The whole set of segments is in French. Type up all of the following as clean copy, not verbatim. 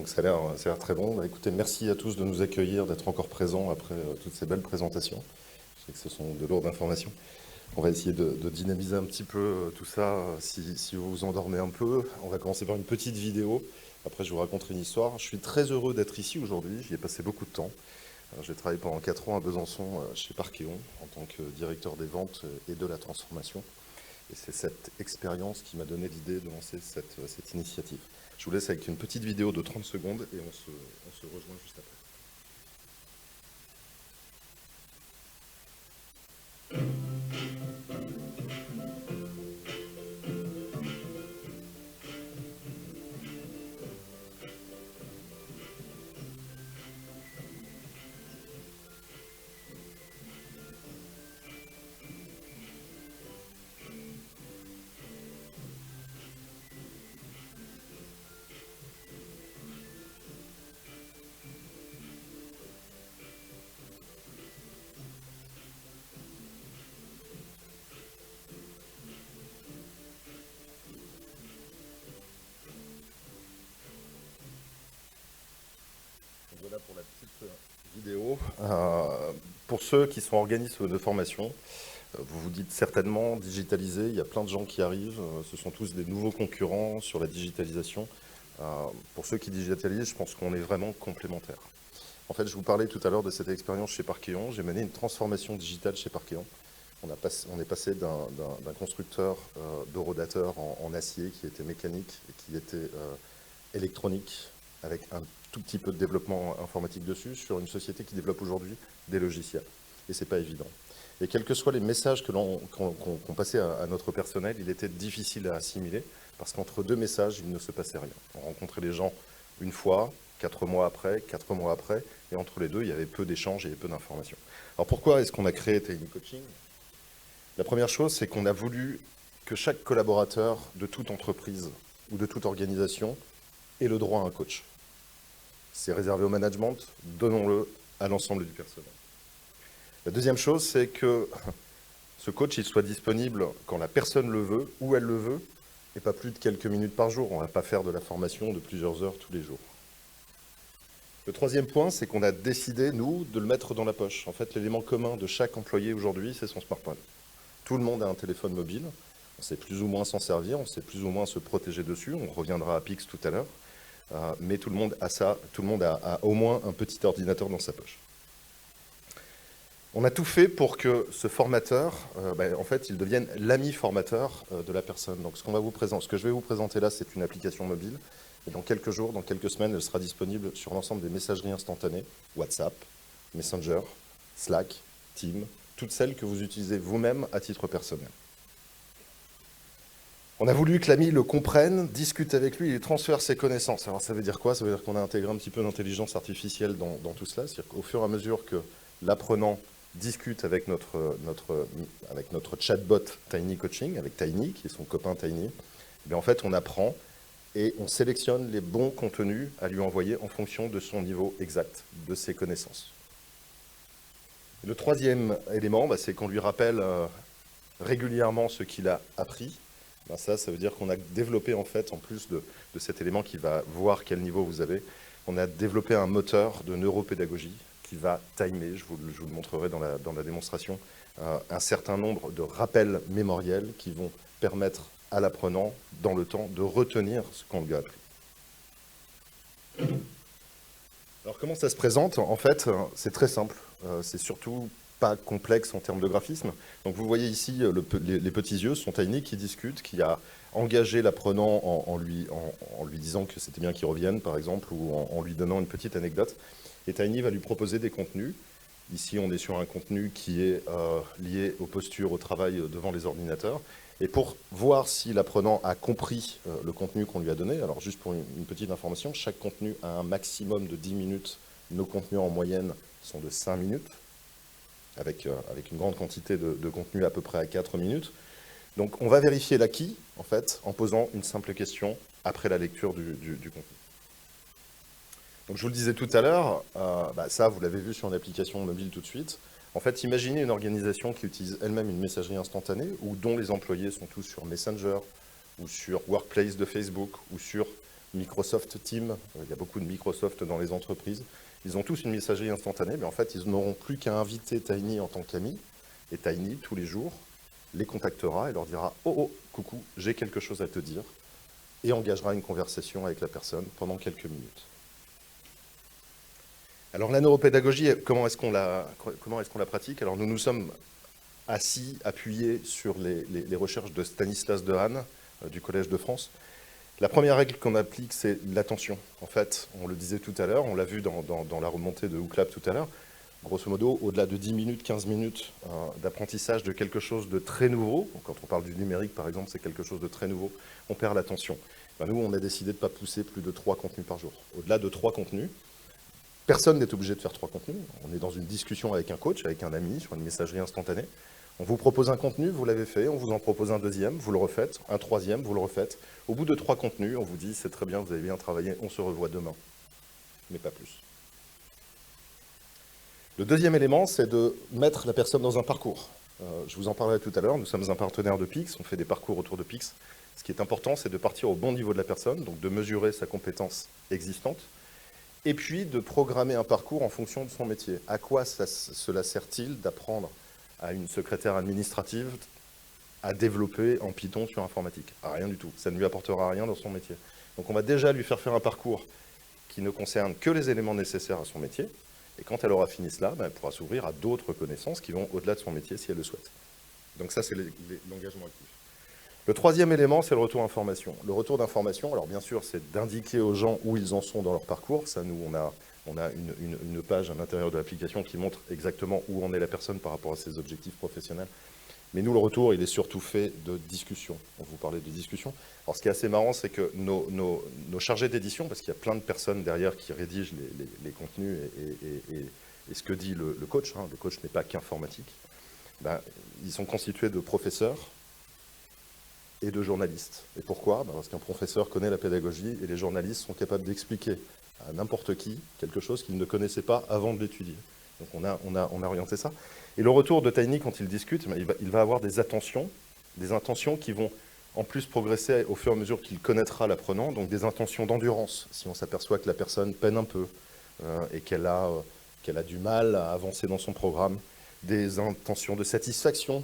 donc ça a l'air très bon. Bah, écoutez, merci à tous de nous accueillir, d'être encore présents après toutes ces belles présentations. Je sais que ce sont de lourdes informations. On va essayer de dynamiser un petit peu tout ça, si vous vous endormez un peu. On va commencer par une petite vidéo. Après, je vous raconterai une histoire. Je suis très heureux d'être ici aujourd'hui. J'y ai passé beaucoup de temps. J'ai travaillé pendant 4 ans à Besançon chez Parkeon en tant que directeur des ventes et de la transformation. Et c'est cette expérience qui m'a donné l'idée de lancer cette initiative. Je vous laisse avec une petite vidéo de 30 secondes et on se rejoint juste après. Voilà pour la petite vidéo. Pour ceux qui sont organismes de formation, vous vous dites certainement digitaliser, il y a plein de gens qui arrivent, ce sont tous des nouveaux concurrents sur la digitalisation. Pour ceux qui digitalisent, je pense qu'on est vraiment complémentaires. En fait, je vous parlais tout à l'heure de cette expérience chez Parkeon. J'ai mené une transformation digitale chez Parkeon. On est passé d'un constructeur de rodateurs en acier qui était mécanique et qui était électronique, avec un tout petit peu de développement informatique dessus, sur une société qui développe aujourd'hui des logiciels. Et ce n'est pas évident. Et quels que soient les messages qu'on passait à notre personnel, il était difficile à assimiler, parce qu'entre deux messages, il ne se passait rien. On rencontrait les gens une fois, 4 mois après, 4 mois après, et entre les deux, il y avait peu d'échanges et peu d'informations. Alors pourquoi est-ce qu'on a créé Tiny Coaching? La première chose, c'est qu'on a voulu que chaque collaborateur de toute entreprise ou de toute organisation ait le droit à un coach. C'est réservé au management, donnons-le à l'ensemble du personnel. La deuxième chose, c'est que ce coach il soit disponible quand la personne le veut, où elle le veut, et pas plus de quelques minutes par jour. On ne va pas faire de la formation de plusieurs heures tous les jours. Le troisième point, c'est qu'on a décidé, nous, de le mettre dans la poche. En fait, l'élément commun de chaque employé aujourd'hui, c'est son smartphone. Tout le monde a un téléphone mobile, on sait plus ou moins s'en servir, on sait plus ou moins se protéger dessus, on reviendra à Pix tout à l'heure, mais tout le monde a ça, tout le monde a au moins un petit ordinateur dans sa poche. On a tout fait pour que ce formateur, en fait, il devienne l'ami formateur de la personne. Donc ce que je vais vous présenter là, c'est une application mobile, et dans quelques jours, dans quelques semaines, elle sera disponible sur l'ensemble des messageries instantanées, WhatsApp, Messenger, Slack, Teams, toutes celles que vous utilisez vous-même à titre personnel. On a voulu que l'ami le comprenne, discute avec lui et transfère ses connaissances. Alors ça veut dire quoi? Ça veut dire qu'on a intégré un petit peu d'intelligence artificielle dans tout cela. C'est-à-dire qu'au fur et à mesure que l'apprenant discute avec notre chatbot Tiny Coaching, avec Tiny, qui est son copain Tiny, en fait on apprend et on sélectionne les bons contenus à lui envoyer en fonction de son niveau exact, de ses connaissances. Le troisième élément, c'est qu'on lui rappelle régulièrement ce qu'il a appris. Ça veut dire qu'on a développé, en fait, en plus de cet élément qui va voir quel niveau vous avez, on a développé un moteur de neuropédagogie qui va timer, je vous le montrerai dans la démonstration, un certain nombre de rappels mémoriels qui vont permettre à l'apprenant, dans le temps, de retenir ce qu'on lui a appris. Alors comment ça se présente? En fait, c'est très simple. C'est surtout pas complexe en termes de graphisme. Donc vous voyez ici les petits yeux, sont Tiny qui discute, qui a engagé l'apprenant en lui disant que c'était bien qu'il revienne, par exemple, ou en lui donnant une petite anecdote. Et Tiny va lui proposer des contenus. Ici, on est sur un contenu qui est lié aux postures, au travail devant les ordinateurs. Et pour voir si l'apprenant a compris le contenu qu'on lui a donné, alors juste pour une petite information, chaque contenu a un maximum de 10 minutes. Nos contenus en moyenne sont de 5 minutes, avec une grande quantité de contenu à peu près à 4 minutes. Donc on va vérifier l'acquis, en fait, en posant une simple question après la lecture du contenu. Donc je vous le disais tout à l'heure, ça vous l'avez vu sur une application mobile tout de suite. En fait, imaginez une organisation qui utilise elle-même une messagerie instantanée ou dont les employés sont tous sur Messenger ou sur Workplace de Facebook ou sur Microsoft Teams, il y a beaucoup de Microsoft dans les entreprises. Ils ont tous une messagerie instantanée, mais en fait, ils n'auront plus qu'à inviter Tiny en tant qu'ami. Et Tiny, tous les jours, les contactera et leur dira « Oh, oh, coucou, j'ai quelque chose à te dire » et engagera une conversation avec la personne pendant quelques minutes. Alors la neuropédagogie, comment est-ce qu'on la pratique? Alors nous nous sommes assis, appuyés sur les recherches de Stanislas Dehaene, du Collège de France. La première règle qu'on applique, c'est l'attention. En fait, on le disait tout à l'heure, on l'a vu dans la remontée de Hooklab tout à l'heure, grosso modo, au-delà de 10 minutes, 15 minutes d'apprentissage de quelque chose de très nouveau, quand on parle du numérique par exemple, c'est quelque chose de très nouveau, on perd l'attention. Ben, nous, on a décidé de ne pas pousser plus de 3 contenus par jour. Au-delà de 3 contenus, personne n'est obligé de faire 3 contenus. On est dans une discussion avec un coach, avec un ami, sur une messagerie instantanée. On vous propose un contenu, vous l'avez fait, on vous en propose un deuxième, vous le refaites, un troisième, vous le refaites. Au bout de 3 contenus, on vous dit, c'est très bien, vous avez bien travaillé, on se revoit demain. Mais pas plus. Le deuxième élément, c'est de mettre la personne dans un parcours. Je vous en parlerai tout à l'heure, nous sommes un partenaire de Pix, on fait des parcours autour de Pix. Ce qui est important, c'est de partir au bon niveau de la personne, donc de mesurer sa compétence existante, et puis de programmer un parcours en fonction de son métier. À quoi cela sert-il d'apprendre à une secrétaire administrative à développer en Python sur informatique? Rien du tout, ça ne lui apportera rien dans son métier. Donc on va déjà lui faire un parcours qui ne concerne que les éléments nécessaires à son métier, et quand elle aura fini cela, elle pourra s'ouvrir à d'autres connaissances qui vont au-delà de son métier si elle le souhaite. Donc ça, c'est l'engagement actif. Le troisième élément, c'est le retour d'information. Le retour d'information, alors bien sûr, c'est d'indiquer aux gens où ils en sont dans leur parcours. Ça, nous, on a une page à l'intérieur de l'application qui montre exactement où en est la personne par rapport à ses objectifs professionnels. Mais nous, le retour, il est surtout fait de discussion. On vous parlait de discussion. Alors, ce qui est assez marrant, c'est que nos chargés d'édition, parce qu'il y a plein de personnes derrière qui rédigent les contenus et ce que dit le coach, hein, le coach n'est pas qu'informatique, ben, ils sont constitués de professeurs et de journalistes. Et pourquoi? Parce qu'un professeur connaît la pédagogie et les journalistes sont capables d'expliquer à n'importe qui quelque chose qu'ils ne connaissaient pas avant de l'étudier. Donc on a orienté ça. Et le retour de Tiny, quand il discute, il va avoir des intentions qui vont en plus progresser au fur et à mesure qu'il connaîtra l'apprenant, donc des intentions d'endurance. Si on s'aperçoit que la personne peine un peu et qu'elle a du mal à avancer dans son programme, des intentions de satisfaction,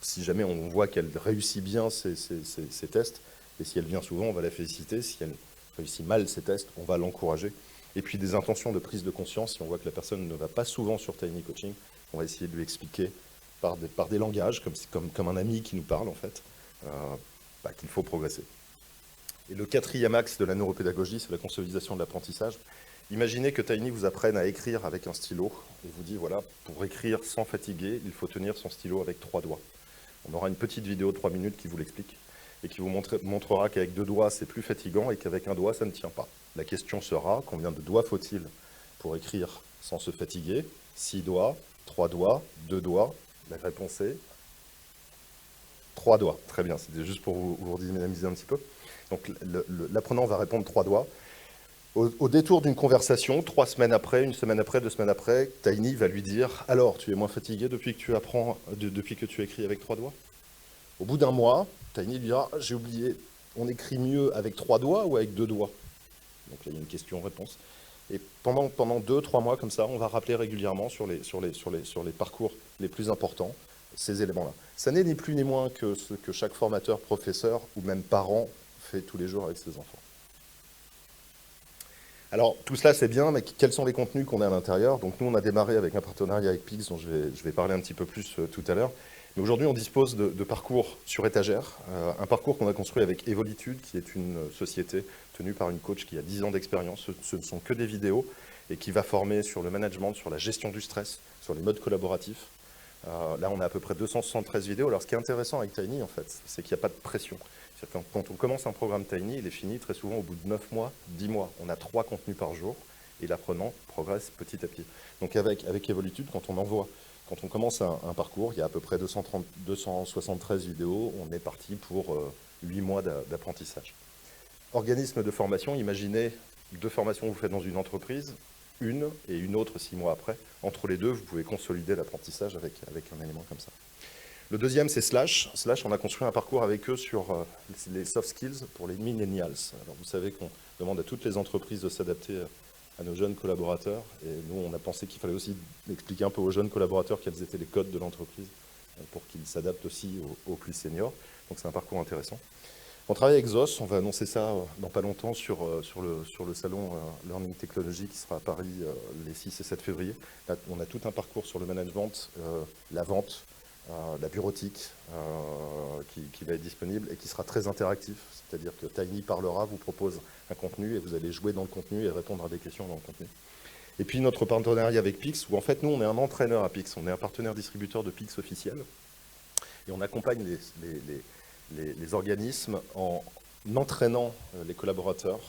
si jamais on voit qu'elle réussit bien ses tests, et si elle vient souvent, on va la féliciter. Si elle réussit mal ses tests, on va l'encourager. Et puis des intentions de prise de conscience, si on voit que la personne ne va pas souvent sur Tiny Coaching, on va essayer de lui expliquer par des langages, comme un ami qui nous parle en fait, qu'il faut progresser. Et le quatrième axe de la neuropédagogie, c'est la consolidation de l'apprentissage. Imaginez que Tiny vous apprenne à écrire avec un stylo, et vous dit, voilà, pour écrire sans fatiguer, il faut tenir son stylo avec 3 doigts. On aura une petite vidéo de 3 minutes qui vous l'explique, et qui vous montrera qu'avec 2 doigts, c'est plus fatigant, et qu'avec un doigt, ça ne tient pas. La question sera, combien de doigts faut-il pour écrire sans se fatiguer? 6 doigts, 3 doigts, 2 doigts. La réponse est 3 doigts. Très bien, c'était juste pour vous redynamiser un petit peu. Donc l'apprenant va répondre 3 doigts. Au détour d'une conversation, 3 semaines après, 1 semaine après, 2 semaines après, Tiny va lui dire « Alors, tu es moins fatigué depuis que tu apprends, depuis que tu écris avec 3 doigts ?» Au bout d'un mois, Tiny lui dira « J'ai oublié, on écrit mieux avec 3 doigts ou avec 2 doigts ?» Donc là, il y a une question-réponse. Et pendant 2-3 mois, comme ça, on va rappeler régulièrement sur les parcours les plus importants ces éléments-là. Ça n'est ni plus ni moins que ce que chaque formateur, professeur ou même parent fait tous les jours avec ses enfants. Alors, tout cela, c'est bien, mais quels sont les contenus qu'on a à l'intérieur? Donc, nous, on a démarré avec un partenariat avec Pix, dont je vais parler un petit peu plus tout à l'heure. Mais aujourd'hui, on dispose de parcours sur étagère, un parcours qu'on a construit avec Evolitude, qui est une société tenue par une coach qui a 10 ans d'expérience. Ce ne sont que des vidéos et qui va former sur le management, sur la gestion du stress, sur les modes collaboratifs. Là, on a à peu près 273 vidéos. Alors, ce qui est intéressant avec Tiny, en fait, c'est qu'il n'y a pas de pression. Quand on commence un programme Tiny, il est fini très souvent au bout de 9 mois, 10 mois. On a 3 contenus par jour et l'apprenant progresse petit à petit. Donc avec Evolitude, quand on commence un parcours, il y a à peu près 273 vidéos, on est parti pour 8 mois d'apprentissage. Organisme de formation, imaginez 2 formations que vous faites dans une entreprise, une et une autre 6 mois après. Entre les deux, vous pouvez consolider l'apprentissage avec un élément comme ça. Le deuxième, c'est Slash. Slash, on a construit un parcours avec eux sur les soft skills pour les millennials. Alors, vous savez qu'on demande à toutes les entreprises de s'adapter à nos jeunes collaborateurs. Et nous, on a pensé qu'il fallait aussi expliquer un peu aux jeunes collaborateurs quels étaient les codes de l'entreprise pour qu'ils s'adaptent aussi aux plus seniors. Donc, c'est un parcours intéressant. On travaille avec ZOS, on va annoncer ça dans pas longtemps sur le salon Learning Technology qui sera à Paris les 6 et 7 février. Là, on a tout un parcours sur le management, la vente, la bureautique qui va être disponible et qui sera très interactif. C'est-à-dire que Tiny parlera, vous propose un contenu et vous allez jouer dans le contenu et répondre à des questions dans le contenu. Et puis notre partenariat avec Pix, où en fait nous on est un entraîneur à Pix, on est un partenaire distributeur de Pix officiel et on accompagne les organismes en entraînant les collaborateurs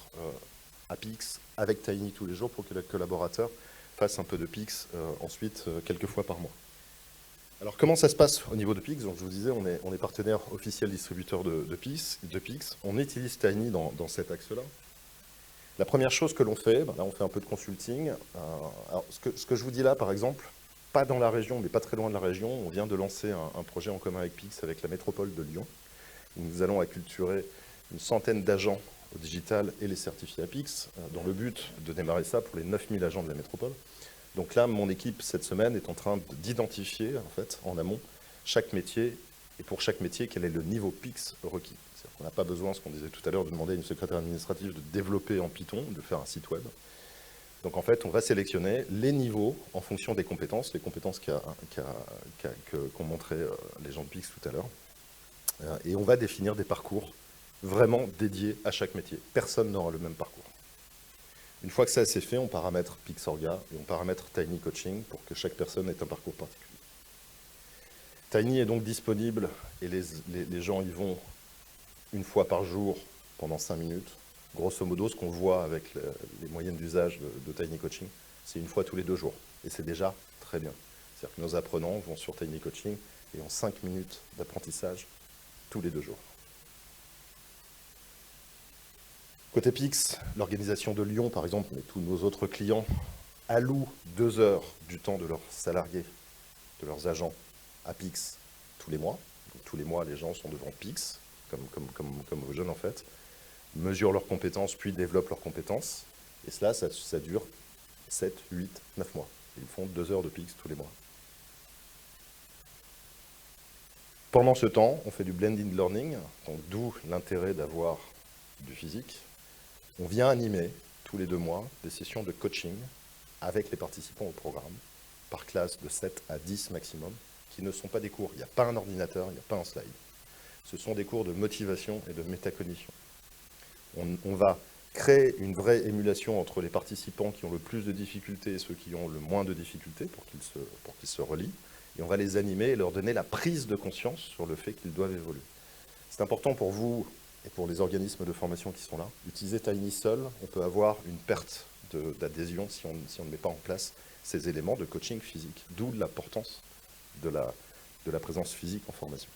à Pix avec Tiny tous les jours pour que les collaborateurs fassent un peu de Pix ensuite quelques fois par mois. Alors comment ça se passe au niveau de Pix? Donc, je vous disais, on est partenaire officiel distributeur de Pix. On utilise Tiny dans cet axe-là. La première chose que l'on fait, là on fait un peu de consulting. Alors, ce que je vous dis là, par exemple, pas dans la région, mais pas très loin de la région, on vient de lancer un projet en commun avec Pix, avec la métropole de Lyon, où nous allons acculturer une centaine d'agents au digital et les certifier à Pix, dans le but de démarrer ça pour les 9000 agents de la métropole. Donc là, mon équipe, cette semaine, est en train d'identifier, en fait, en amont, chaque métier, et pour chaque métier, quel est le niveau Pix requis. C'est-à-dire qu'on n'a pas besoin, ce qu'on disait tout à l'heure, de demander à une secrétaire administrative de développer en Python, de faire un site web. Donc en fait, on va sélectionner les niveaux en fonction des compétences, les compétences qu'ont montré les gens de Pix tout à l'heure. Et on va définir des parcours vraiment dédiés à chaque métier. Personne n'aura le même parcours. Une fois que ça c'est fait, on paramètre Pixorga et on paramètre Tiny Coaching pour que chaque personne ait un parcours particulier. Tiny est donc disponible et les gens y vont une fois par jour pendant 5 minutes. Grosso modo, ce qu'on voit avec les moyennes d'usage de Tiny Coaching, c'est une fois tous les 2 jours. Et c'est déjà très bien. C'est-à-dire que nos apprenants vont sur Tiny Coaching et ont 5 minutes d'apprentissage tous les 2 jours. Côté Pix, l'organisation de Lyon, par exemple, mais tous nos autres clients, allouent 2 heures du temps de leurs salariés, de leurs agents, à Pix tous les mois. Donc, tous les mois, les gens sont devant Pix, comme vos jeunes en fait, mesurent leurs compétences, puis développent leurs compétences. Et cela, ça dure 7, 8, 9 mois. Ils font 2 heures de Pix tous les mois. Pendant ce temps, on fait du blended learning, donc d'où l'intérêt d'avoir du physique. On vient animer tous les 2 mois des sessions de coaching avec les participants au programme, par classe de 7 à 10 maximum, qui ne sont pas des cours. Il n'y a pas un ordinateur, il n'y a pas un slide. Ce sont des cours de motivation et de métacognition. On va créer une vraie émulation entre les participants qui ont le plus de difficultés et ceux qui ont le moins de difficultés pour qu'ils se relient. Et on va les animer et leur donner la prise de conscience sur le fait qu'ils doivent évoluer. C'est important pour vous et pour les organismes de formation qui sont là. Utiliser Tiny seul, on peut avoir une perte d'adhésion si on ne met pas en place ces éléments de coaching physique, d'où l'importance de la présence physique en formation.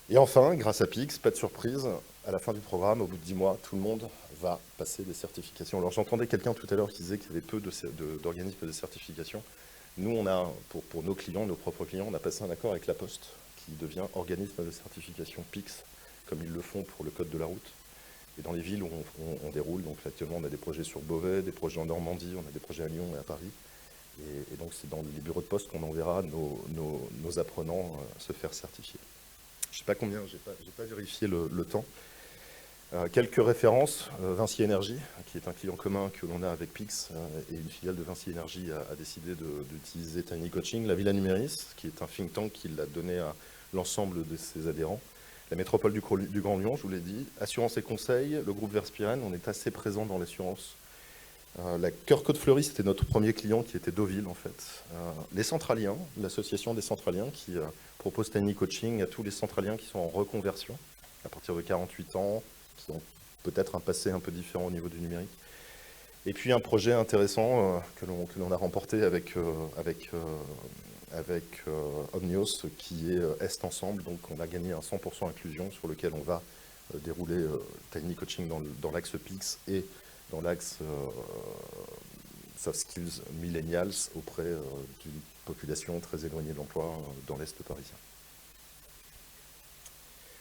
Et enfin, grâce à Pix, pas de surprise, à la fin du programme, au bout de 10 mois, tout le monde va passer des certifications. Alors j'entendais quelqu'un tout à l'heure qui disait qu'il y avait peu d'organismes de certification. Nous, on a, pour nos clients, nos propres clients, on a passé un accord avec La Poste, qui devient organisme de certification Pix, comme ils le font pour le code de la route. Et dans les villes où on déroule, donc actuellement on a des projets sur Beauvais, des projets en Normandie, on a des projets à Lyon et à Paris. Et donc c'est dans les bureaux de poste qu'on enverra nos apprenants se faire certifier. Je ne sais pas combien, je n'ai pas vérifié le temps. Quelques références, Vinci Énergie, qui est un client commun que l'on a avec Pix, et une filiale de Vinci Énergie a décidé d'utiliser Tiny Coaching. La Villa Numéris, qui est un think tank qui l'a donné à l'ensemble de ses adhérents. La métropole du Grand Lyon, je vous l'ai dit. Assurance et conseil, le groupe Verspiren, on est assez présent dans l'assurance. La Cœur-Côte-Fleury, c'était notre premier client qui était Deauville en fait. Les Centraliens, l'association des Centraliens qui propose Tiny Coaching à tous les Centraliens qui sont en reconversion à partir de 48 ans, qui ont peut-être un passé un peu différent au niveau du numérique. Et puis un projet intéressant que l'on a remporté avec Omnios qui est Est Ensemble. Donc on a gagné un 100% inclusion sur lequel on va dérouler Tiny Coaching dans l'axe Pix et dans l'axe soft skills millennials auprès d'une population très éloignée de l'emploi dans l'Est parisien.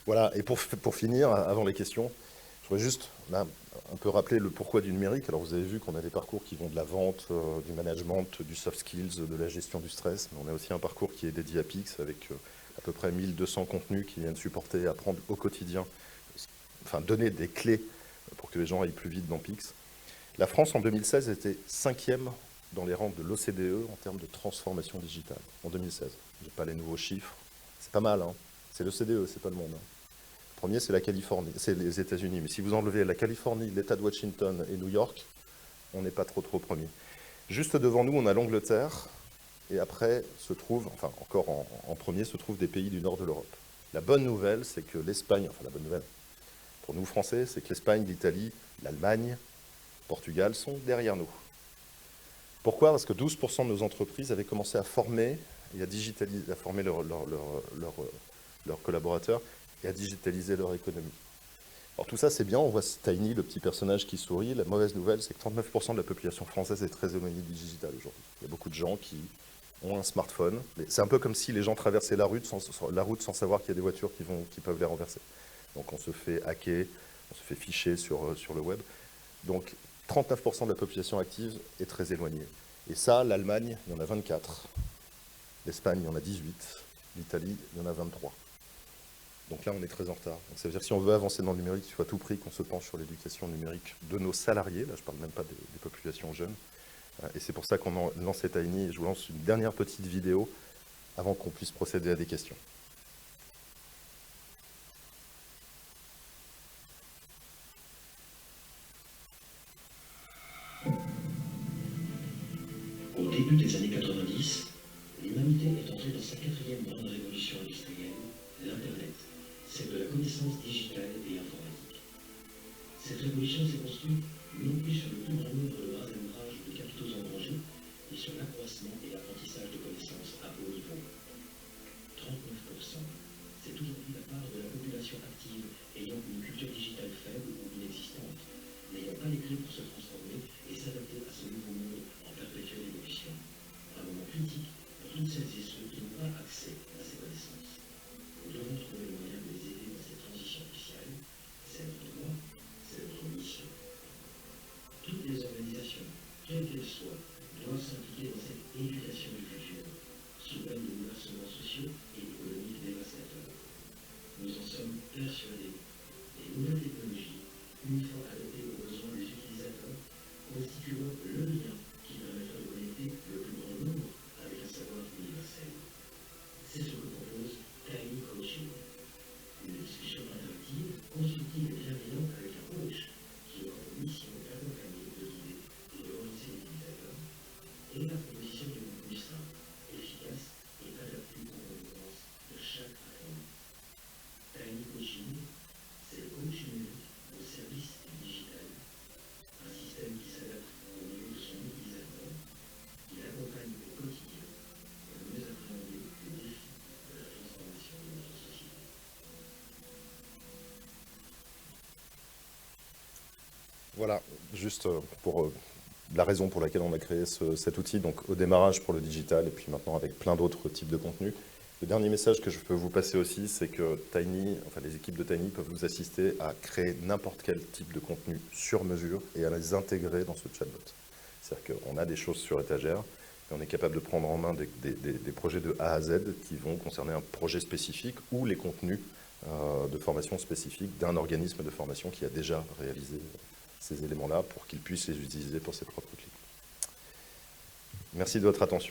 Voilà, et pour finir, avant les questions, je voudrais juste là, un peu rappeler le pourquoi du numérique. Alors vous avez vu qu'on a des parcours qui vont de la vente, du management, du soft skills, de la gestion du stress, mais on a aussi un parcours qui est dédié à Pix avec à peu près 1200 contenus qui viennent supporter, apprendre au quotidien, enfin donner des clés pour que les gens aillent plus vite dans Pix. La France en 2016 était 5e dans les rangs de l'OCDE en termes de transformation digitale, en 2016. Je n'ai pas les nouveaux chiffres, c'est pas mal, hein. C'est l'OCDE, c'est pas le monde, hein. Premier, c'est la Californie, c'est les États-Unis. Mais si vous enlevez la Californie, l'État de Washington et New York, on n'est pas trop premier. Juste devant nous, on a l'Angleterre, et après se trouve, enfin encore en premier, se trouvent des pays du nord de l'Europe. La bonne nouvelle, c'est que l'Espagne, enfin la bonne nouvelle, pour nous Français, c'est que l'Espagne, l'Italie, l'Allemagne, le Portugal sont derrière nous. Pourquoi? Parce que 12% de nos entreprises avaient commencé à former et à digitaliser, à former leurs collaborateurs et à digitaliser leur économie. Alors tout ça c'est bien, on voit Tiny, le petit personnage qui sourit. La mauvaise nouvelle, c'est que 39% de la population française est très éloignée du digital aujourd'hui. Il y a beaucoup de gens qui ont un smartphone. C'est un peu comme si les gens traversaient la route sans savoir qu'il y a des voitures qui peuvent les renverser. Donc on se fait hacker, on se fait ficher sur le web. Donc 39% de la population active est très éloignée. Et ça, l'Allemagne, il y en a 24. L'Espagne, il y en a 18. L'Italie, il y en a 23. Donc là, on est très en retard. Donc ça veut dire que si on veut avancer dans le numérique, il faut à tout prix qu'on se penche sur l'éducation numérique de nos salariés. Là, je ne parle même pas des populations jeunes. Et c'est pour ça qu'on lance Tiny. Et je vous lance une dernière petite vidéo avant qu'on puisse procéder à des questions. Au début des années 90, l'humanité est entrée dans sa 4e grande révolution industrielle, l'Internet, celle de la connaissance digitale et informatique. Cette révolution s'est construite non plus sur le plus grand nombre de bras d'ouvrage de capitaux engrangés, mais sur l'accroissement et l'apprentissage de connaissances à haut niveau. 39%, c'est aujourd'hui la part de la population active ayant une culture digitale faible ou inexistante, n'ayant pas les clés pour se transformer et s'adapter à ce nouveau monde en perpétuelle évolution. Un moment critique pour toutes celles et ceux qui n'ont pas accès à ces connaissances. Nous devons trouver le moyen de les aider dans cette transition cruciale. C'est notre devoir, c'est notre mission. Toutes les organisations, quelles qu'elles soient, doivent s'impliquer dans cette éducation du futur, sous peine de bouleversements sociaux et économiques dévastateurs. Nous en sommes persuadés. Les nouvelles technologies, une fois adaptées aux besoins des utilisateurs, constitueront le lien qui permettra de connecter le plus grand nombre avec un savoir universel. C'est ce que propose Tiny Coaching. Une discussion interactive, constructive et bienveillante avec un coach qui aura pour mission d'accompagner, de guider et de relancer l'utilisateur, et la proposition de contenu simple, efficace et adapté aux compétences de chaque apprenant. Tiny Coaching, c'est le coach numérique au service du digital, un système qui s'adapte au niveau de son utilisateur, qui l'accompagne au quotidien pour mieux appréhender les défis de la transformation de notre société. Voilà, juste pour la raison pour laquelle on a créé cet outil, donc au démarrage pour le digital et puis maintenant avec plein d'autres types de contenus. Le dernier message que je peux vous passer aussi, c'est que Tiny, enfin les équipes de Tiny peuvent vous assister à créer n'importe quel type de contenu sur mesure et à les intégrer dans ce chatbot. C'est-à-dire qu'on a des choses sur étagère et on est capable de prendre en main des projets de A à Z qui vont concerner un projet spécifique ou les contenus de formation spécifiques d'un organisme de formation qui a déjà réalisé ces éléments-là pour qu'ils puissent les utiliser pour ses propres clients. Merci de votre attention.